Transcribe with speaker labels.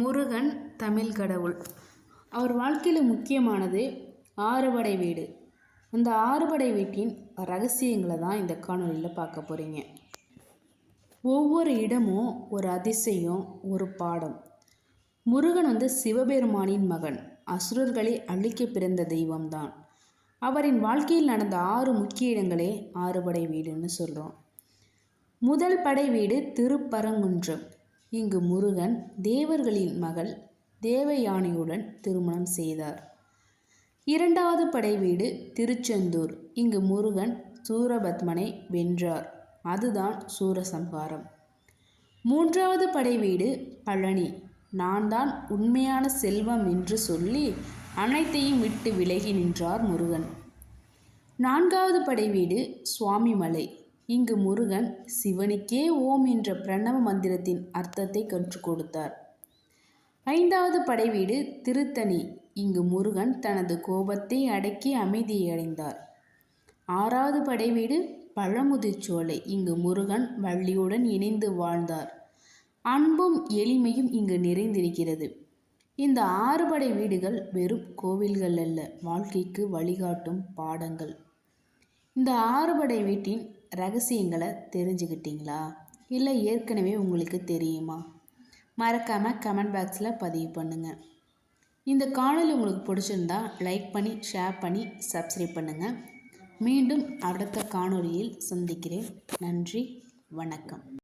Speaker 1: முருகன் தமிழ் கடவுள். அவர் வாழ்க்கையில் முக்கியமானது ஆறுபடை வீடு. அந்த ஆறுபடை வீட்டின் ரகசியங்களை தான் இந்த காணொலியில் பார்க்க போகிறீங்க. ஒவ்வொரு இடமும் ஒரு அதிசயம், ஒரு பாடம். முருகன் சிவபெருமானின் மகன், அசுரர்களை அழிக்க பிறந்த தெய்வம்தான். அவரின் வாழ்க்கையில் நடந்த 6 முக்கிய இடங்களே ஆறுபடை வீடுன்னு சொல்கிறோம். முதல் படை வீடு திருப்பரங்குன்றம். இங்கு முருகன் தேவர்களின் மகள் தேவயானையுடன் திருமணம் செய்தார். இரண்டாவது படை வீடு திருச்செந்தூர். இங்கு முருகன் சூரபத்மனை வென்றார். அதுதான் சூரசம்ஹாரம். மூன்றாவது படை வீடு பழனி. நான் தான் உண்மையான செல்வம் என்று சொல்லி அனைத்தையும் விட்டு விலகி நின்றார் முருகன். நான்காவது படை வீடு சுவாமிமலை. இங்கு முருகன் சிவனுக்கே ஓம் என்ற பிரணவ மந்திரத்தின் அர்த்தத்தை கற்றுக் கொடுத்தார். ஐந்தாவது படை வீடு திருத்தணி. இங்கு முருகன் தனது கோபத்தை அடக்கி அமைதியை அடைந்தார். ஆறாவது படை வீடு பழமுதிர்ச்சோலை. இங்கு முருகன் வள்ளியுடன் இணைந்து வாழ்ந்தார். அன்பும் எளிமையும் இங்கு நிறைந்திருக்கிறது. இந்த 6 படை வீடுகள் வெறும் கோவில்கள் அல்ல, வாழ்க்கைக்கு வழிகாட்டும் பாடங்கள். இந்த 6 படை வீட்டின் ரகசியங்களை தெரிஞ்சுக்கிட்டீங்களா? இல்லை ஏற்கனவே உங்களுக்கு தெரியுமா? மறக்காமல் கமெண்ட் பாக்ஸில் பதிவு பண்ணுங்கள். இந்த காணொலி உங்களுக்கு பிடிச்சிருந்தா லைக் பண்ணி, ஷேர் பண்ணி, சப்ஸ்கிரைப் பண்ணுங்கள். மீண்டும் அடுத்த காணொலியில் சந்திக்கிறேன். நன்றி, வணக்கம்.